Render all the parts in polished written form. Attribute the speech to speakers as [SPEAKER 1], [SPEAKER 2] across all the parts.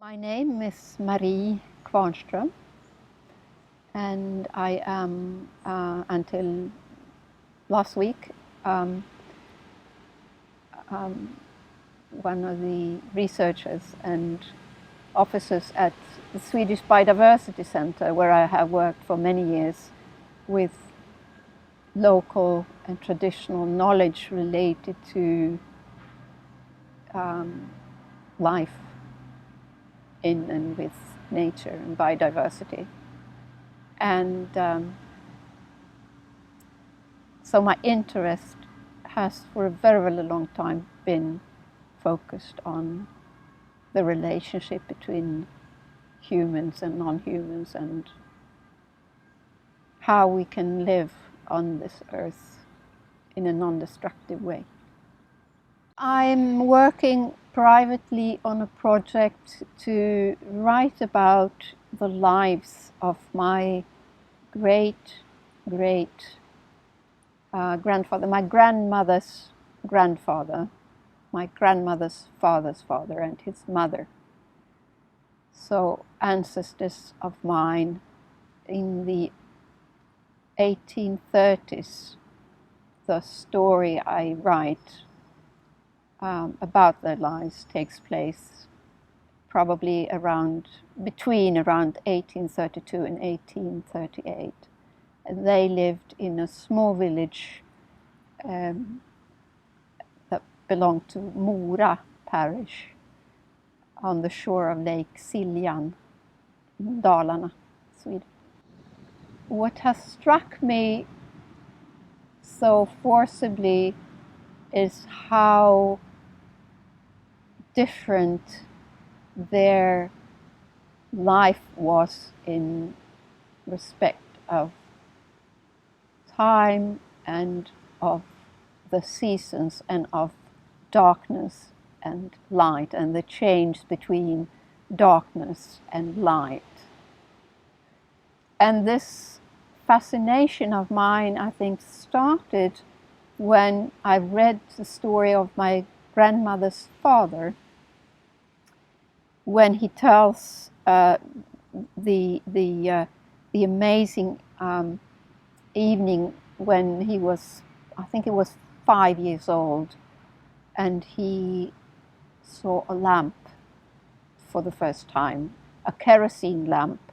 [SPEAKER 1] My name is Marie Kvarnström, and I am, until last week, one of the researchers and officers at the Swedish Biodiversity Center, where I have worked for many years with local and traditional knowledge related to life in and with nature and biodiversity. And so my interest has for a very, very long time been focused on the relationship between humans and non-humans and how we can live on this earth in a non-destructive way. I'm working privately on a project to write about the lives of my great-great-grandfather, my grandmother's grandfather, my grandmother's father's father, and his mother. So ancestors of mine in the 1830s. The story I write about their lives takes place probably between around 1832 and 1838. And they lived in a small village that belonged to Mora parish on the shore of Lake Siljan in Dalarna, Sweden. What has struck me so forcibly is how different their life was in respect of time and of the seasons and of darkness and light and the change between darkness and light. And this fascination of mine, I think, started when I read the story of my grandmother's father, when he tells the amazing evening when he was, I think it was 5 years old, and he saw a lamp for the first time, a kerosene lamp.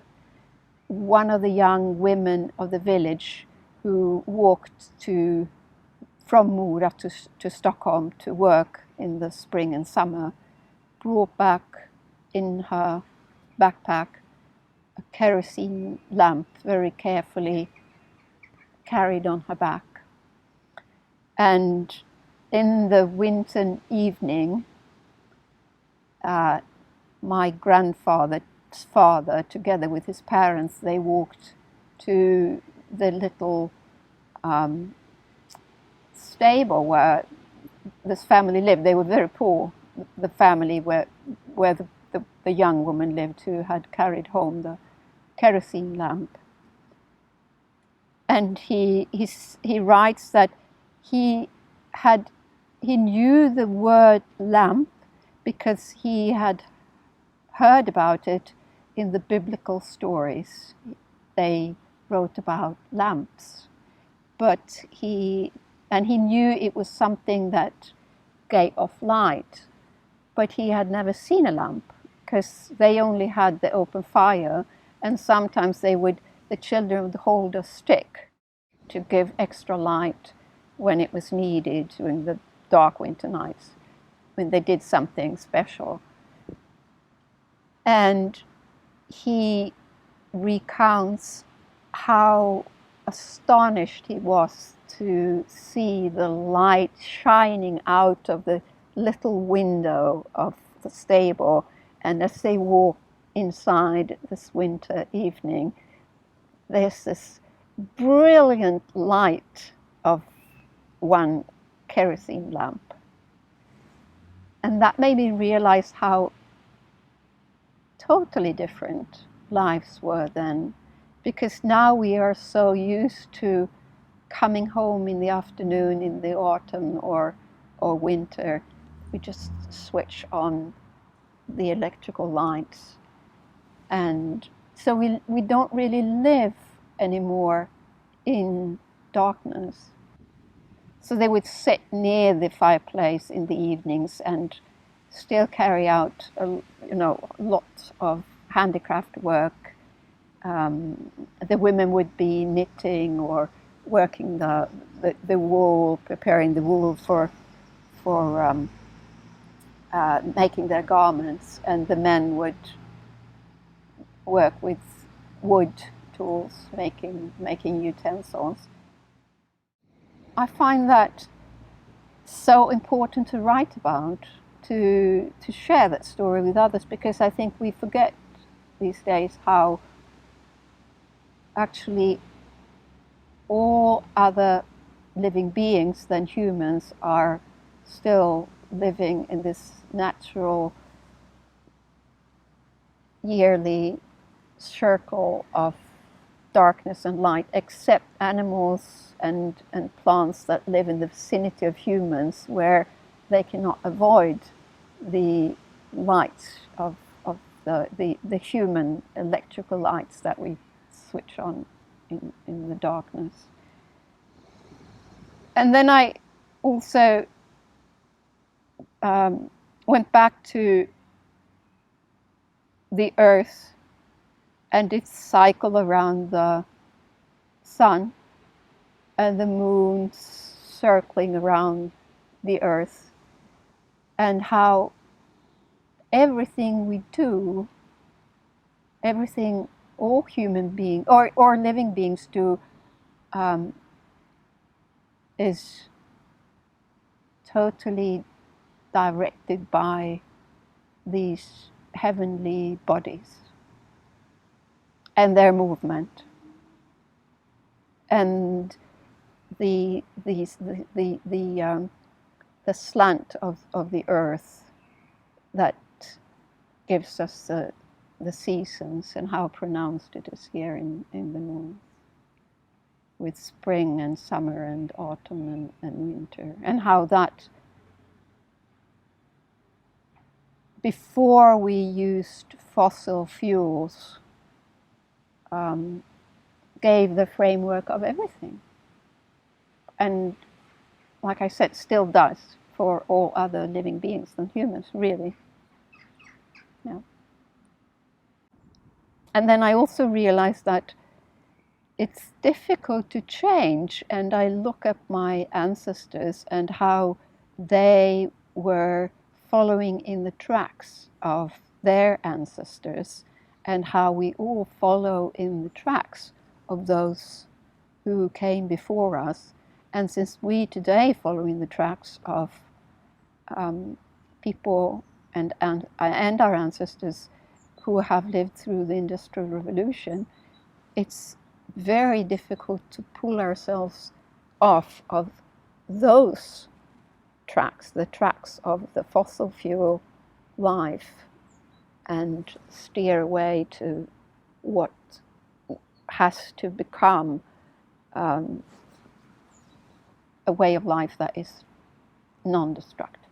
[SPEAKER 1] One of the young women of the village who walked from Mora to Stockholm to work in the spring and summer brought back in her backpack a kerosene lamp, very carefully carried on her back. And in the winter evening, my grandfather's father, together with his parents, they walked to the little stable where this family lived. They were very poor, the family where the young woman lived, who had carried home the kerosene lamp. And he writes that he knew the word lamp because he had heard about it in the biblical stories. They wrote about lamps, but he knew it was something that gave off light, but he had never seen a lamp because they only had the open fire, and sometimes the children would hold a stick to give extra light when it was needed during the dark winter nights, when they did something special. And he recounts how astonished he was to see the light shining out of the little window of the stable, and as they walk inside this winter evening, there's this brilliant light of one kerosene lamp. And that made me realize how totally different lives were then, because now we are so used to coming home in the afternoon in the autumn or winter. We just switch on the electrical lights. And so we don't really live anymore in darkness. So they would sit near the fireplace in the evenings and still carry out lots of handicraft work. The women would be knitting or working the wool, preparing the wool for making their garments, and the men would work with wood tools, making utensils. I find that so important to write about, to share that story with others, because I think we forget these days how actually all other living beings than humans are still living in this natural yearly circle of darkness and light, except animals and plants that live in the vicinity of humans, where they cannot avoid the lights of the human electrical lights that we switch on in the darkness. And then I also went back to the Earth and its cycle around the sun, and the moon circling around the Earth, and how everything we do, everything all human beings or living beings do, is totally directed by these heavenly bodies and their movement, and the slant of the earth that gives us the seasons, and how pronounced it is here in the north, with spring and summer and autumn and winter, and how that before we used fossil fuels gave the framework of everything. And like I said, still does for all other living beings than humans, really. Yeah. And then I also realized that it's difficult to change, and I look at my ancestors and how they were following in the tracks of their ancestors, and how we all follow in the tracks of those who came before us. And since we today follow in the tracks of people and our ancestors who have lived through the Industrial Revolution, it's very difficult to pull ourselves off of those tracks, the tracks of the fossil fuel life, and steer away to what has to become a way of life that is non-destructive.